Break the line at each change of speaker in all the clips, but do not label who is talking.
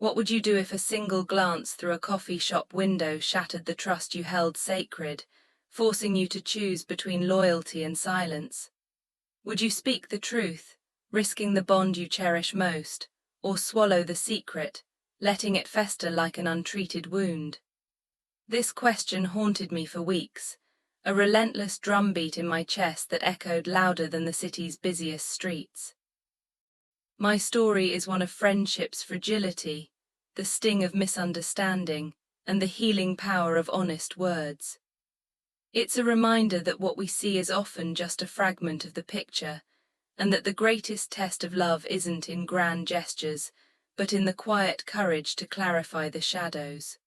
What would you do if a single glance through a coffee shop window shattered the trust you held sacred, forcing you to choose between loyalty and silence? Would you speak the truth, risking the bond you cherish most, or swallow the secret, letting it fester like an untreated wound? This question haunted me for weeks, a relentless drumbeat in my chest that echoed louder than the city's busiest streets. My story is one of friendship's fragility, the sting of misunderstanding, and the healing power of honest words. It's a reminder that what we see is often just a fragment of the picture, and that the greatest test of love isn't in grand gestures, but in the quiet courage to clarify the shadows.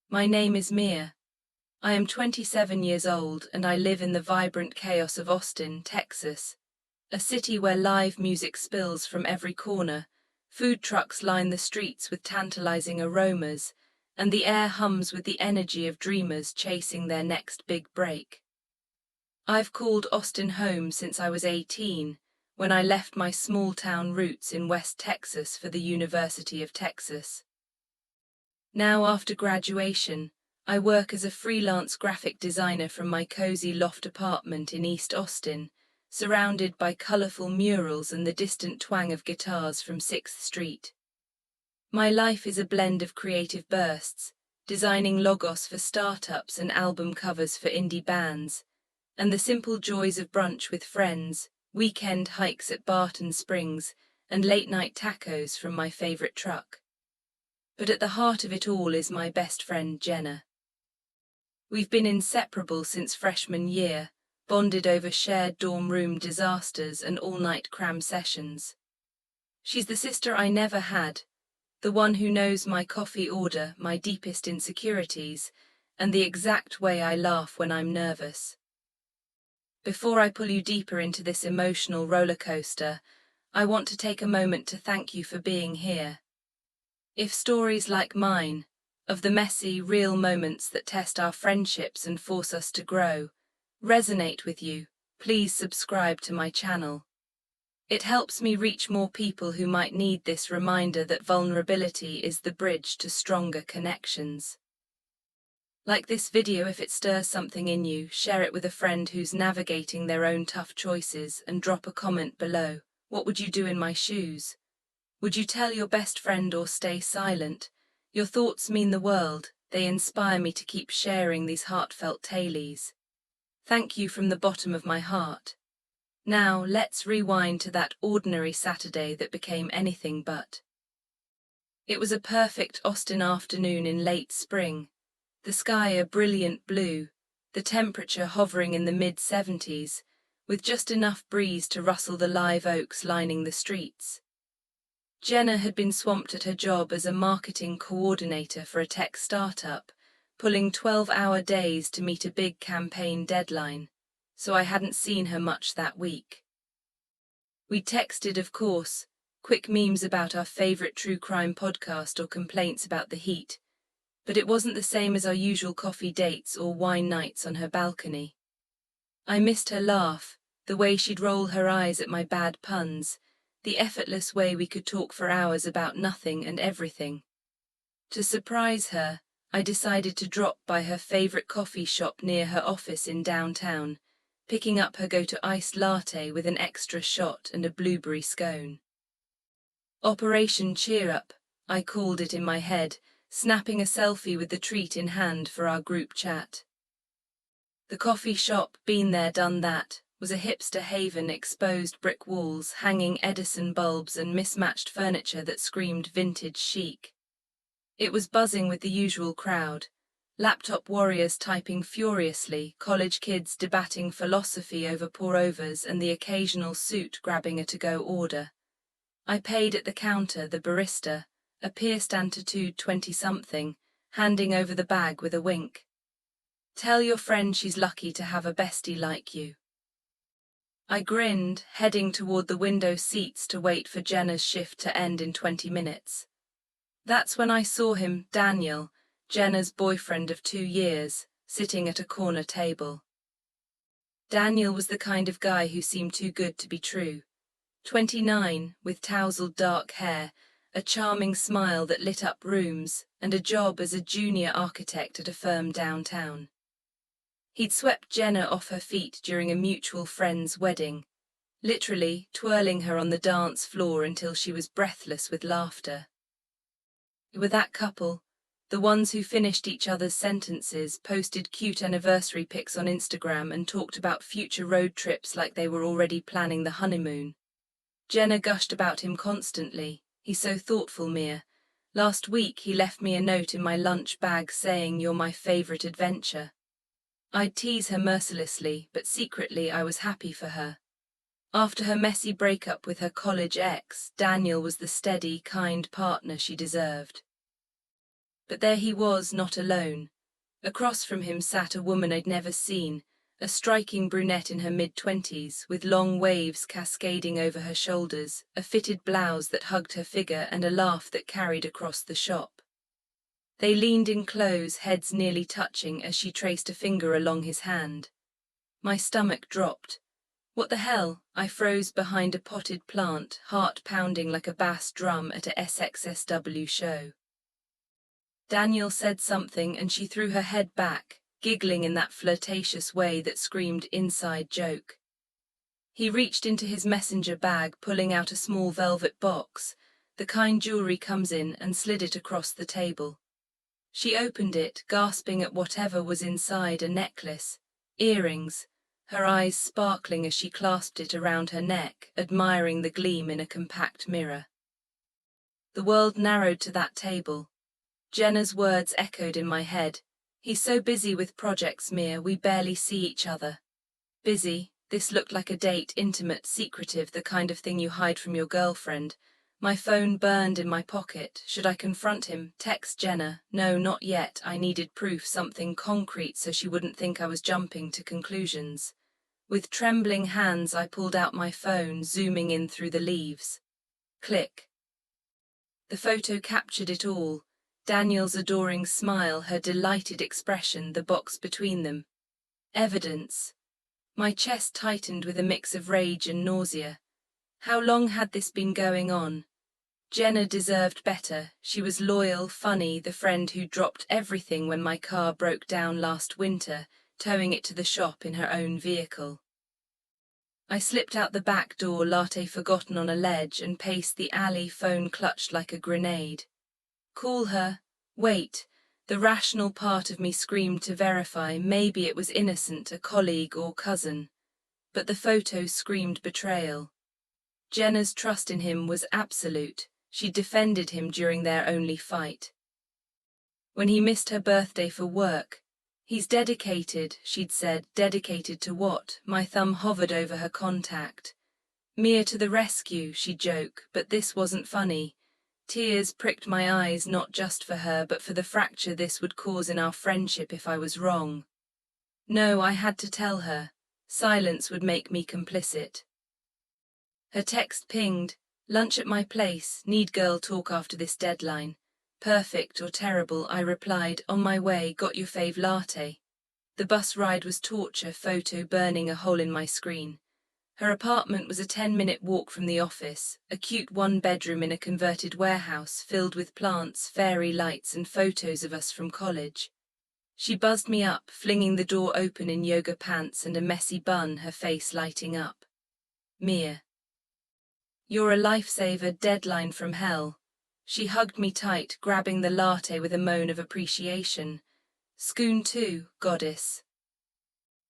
My name is Mia. I am 27 years old and I live in the vibrant chaos of Austin, Texas, a city where live music spills from every corner, food trucks line the streets with tantalizing aromas, and the air hums with the energy of dreamers chasing their next big break. I've called Austin home since I was 18, when I left my small-town roots in West Texas for the University of Texas. Now, after graduation, I work as a freelance graphic designer from my cozy loft apartment in East Austin, surrounded by colorful murals and the distant twang of guitars from 6th Street. My life is a blend of creative bursts, designing logos for startups and album covers for indie bands, and the simple joys of brunch with friends, weekend hikes at Barton Springs, and late-night tacos from my favorite truck. But at the heart of it all is my best friend Jenna. We've been inseparable since freshman year, bonded over shared dorm room disasters and all-night cram sessions. She's the sister I never had, the one who knows my coffee order, my deepest insecurities, and the exact way I laugh when I'm nervous. Before I pull you deeper into this emotional roller coaster, I want to take a moment to thank you for being here. If stories like mine, of the messy, real moments that test our friendships and force us to grow, resonate with you, please subscribe to my channel. It helps me reach more people who might need this reminder that vulnerability is the bridge to stronger connections. Like this video if it stirs something in you, share it with a friend who's navigating their own tough choices, and drop a comment below. What would you do in my shoes? Would you tell your best friend or stay silent? Your thoughts mean the world, they inspire me to keep sharing these heartfelt tales. Thank you from the bottom of my heart. Now, let's rewind to that ordinary Saturday that became anything but. It was a perfect Austin afternoon in late spring, the sky a brilliant blue, the temperature hovering in the mid-70s, with just enough breeze to rustle the live oaks lining the streets. Jenna had been swamped at her job as a marketing coordinator for a tech startup, pulling 12-hour days to meet a big campaign deadline, so I hadn't seen her much that week. We texted, of course, quick memes about our favorite true crime podcast or complaints about the heat, but it wasn't the same as our usual coffee dates or wine nights on her balcony. I missed her laugh, the way she'd roll her eyes at my bad puns, the effortless way we could talk for hours about nothing and everything. To surprise her, I decided to drop by her favorite coffee shop near her office in downtown, picking up her go-to iced latte with an extra shot and a blueberry scone. Operation Cheer Up, I called it in my head, snapping a selfie with the treat in hand for our group chat. The coffee shop, been there done that, was a hipster haven, exposed brick walls, hanging Edison bulbs and mismatched furniture that screamed vintage chic. It was buzzing with the usual crowd, laptop warriors typing furiously, college kids debating philosophy over pour-overs, and the occasional suit grabbing a to-go order. I paid at the counter, the barista, a pierced-attitude 20-something, handing over the bag with a wink. Tell your friend she's lucky to have a bestie like you. I grinned, heading toward the window seats to wait for Jenna's shift to end in 20 minutes. That's when I saw him, Daniel, Jenna's boyfriend of 2 years, sitting at a corner table. Daniel was the kind of guy who seemed too good to be true. 29, with tousled dark hair, a charming smile that lit up rooms, and a job as a junior architect at a firm downtown. He'd swept Jenna off her feet during a mutual friend's wedding, literally twirling her on the dance floor until she was breathless with laughter. With that couple, the ones who finished each other's sentences, posted cute anniversary pics on Instagram, and talked about future road trips like they were already planning the honeymoon. Jenna gushed about him constantly. "He's so thoughtful, Mia. Last week he left me a note in my lunch bag saying you're my favorite adventure." I'd tease her mercilessly, but secretly I was happy for her. After her messy breakup with her college ex, Daniel was the steady, kind partner she deserved. But there he was, not alone. Across from him sat a woman I'd never seen, a striking brunette in her mid-20s, with long waves cascading over her shoulders, a fitted blouse that hugged her figure, and a laugh that carried across the shop. They leaned in close, heads nearly touching, as she traced a finger along his hand. My stomach dropped. What the hell? I froze behind a potted plant, heart pounding like a bass drum at a SXSW show. Daniel said something and she threw her head back, giggling in that flirtatious way that screamed inside joke. He reached into his messenger bag, pulling out a small velvet box, the kind jewelry comes in, and slid it across the table. She opened it, gasping at whatever was inside: a necklace, earrings, her eyes sparkling as she clasped it around her neck, admiring the gleam in a compact mirror. The world narrowed to that table. Jenna's words echoed in my head. "He's so busy with projects, Mia, we barely see each other." Busy? This looked like a date, intimate, secretive, the kind of thing you hide from your girlfriend. My phone burned in my pocket. Should I confront him? Text Jenna? No, not yet. I needed proof, something concrete, so she wouldn't think I was jumping to conclusions. With trembling hands, I pulled out my phone, zooming in through the leaves. Click. The photo captured it all. Daniel's adoring smile, her delighted expression, the box between them. Evidence. My chest tightened with a mix of rage and nausea. How long had this been going on? Jenna deserved better. She was loyal, funny, the friend who dropped everything when my car broke down last winter, towing it to the shop in her own vehicle. I slipped out the back door, latte forgotten on a ledge, and paced the alley, phone clutched like a grenade. Call her. Wait. The rational part of me screamed to verify. Maybe it was innocent, a colleague or cousin. But the photo screamed betrayal. Jenna's trust in him was absolute. She defended him during their only fight. When he missed her birthday for work, "He's dedicated," she'd said. Dedicated to what? My thumb hovered over her contact. "Mia to the rescue," she'd joke, but this wasn't funny. Tears pricked my eyes, not just for her, but for the fracture this would cause in our friendship if I was wrong. No, I had to tell her. Silence would make me complicit. Her text pinged. "Lunch at my place. Need girl talk after this deadline." "Perfect or terrible," I replied. "On my way, got your fave latte." The bus ride was torture, photo burning a hole in my screen. Her apartment was a 10-minute walk from the office, a cute one-bedroom in a converted warehouse filled with plants, fairy lights, and photos of us from college. She buzzed me up, flinging the door open in yoga pants and a messy bun, her face lighting up. "Mia. You're a lifesaver, deadline from hell." She hugged me tight, grabbing the latte with a moan of appreciation. "Scoon too, goddess."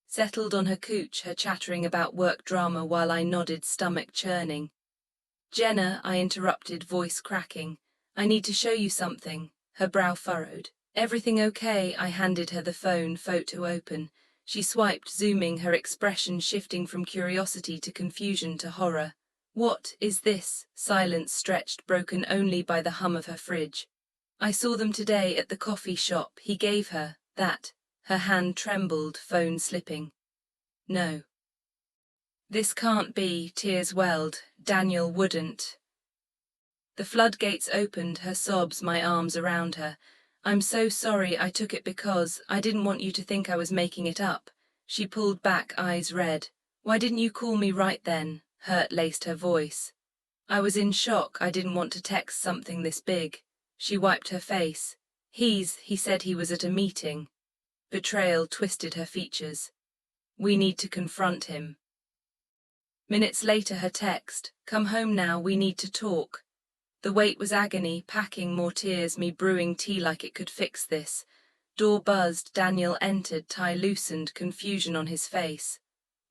Settled on her couch, her chattering about work drama while I nodded, stomach churning. "Jenna," I interrupted, voice cracking. "I need to show you something." Her brow furrowed. "Everything okay?" I handed her the phone, photo open. She swiped, zooming, her expression shifting from curiosity to confusion to horror. "What is this?" Silence stretched, broken only by the hum of her fridge. "I saw them today at the coffee shop. He gave her that." Her hand trembled, phone slipping. "No. This can't be," tears welled. "Daniel wouldn't." The floodgates opened, her sobs, my arms around her. "I'm so sorry, I took it because I didn't want you to think I was making it up." She pulled back, eyes red. "Why didn't you call me right then?" Hurt laced her voice. I was in shock. I didn't want to text something this big. She wiped her face. He said he was at a meeting. Betrayal twisted her features. We need to confront him. Minutes later, her text, come home now, we need to talk. The wait was agony, packing more tears, me brewing tea like it could fix this. Door buzzed, Daniel entered, tie loosened, confusion on his face.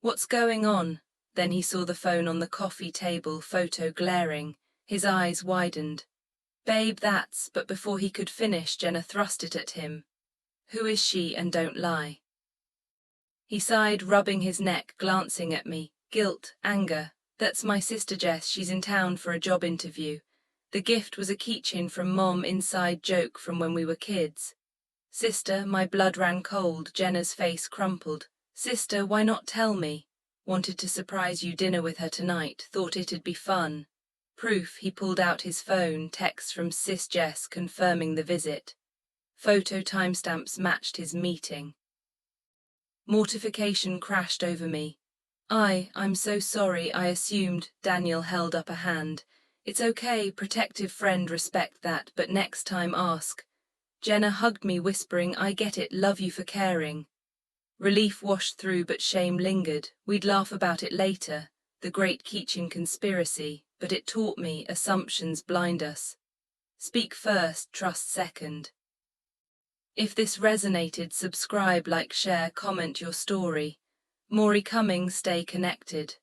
What's going on? Then he saw the phone on the coffee table, photo glaring. His eyes widened. Babe, that's, but before he could finish, Jenna thrust it at him. Who is she, and don't lie. He sighed, rubbing his neck, glancing at me. Guilt, anger. That's my sister Jess, she's in town for a job interview. The gift was a keychain from Mom, inside joke from when we were kids. Sister, my blood ran cold, Jenna's face crumpled. Sister, why not tell me? Wanted to surprise you, dinner with her tonight, thought it'd be fun. Proof, he pulled out his phone, text from Sis Jess confirming the visit. Photo timestamps matched his meeting. Mortification crashed over me. I'm so sorry, I assumed. Daniel held up a hand. It's okay, protective friend, respect that, but next time ask. Jenna hugged me, whispering, I get it, love you for caring. Relief washed through, but shame lingered. We'd laugh about it later, the great keychain conspiracy, but it taught me assumptions blind us. Speak first, trust second. If this resonated, subscribe, like, share, comment your story. Maury Cummings, stay connected.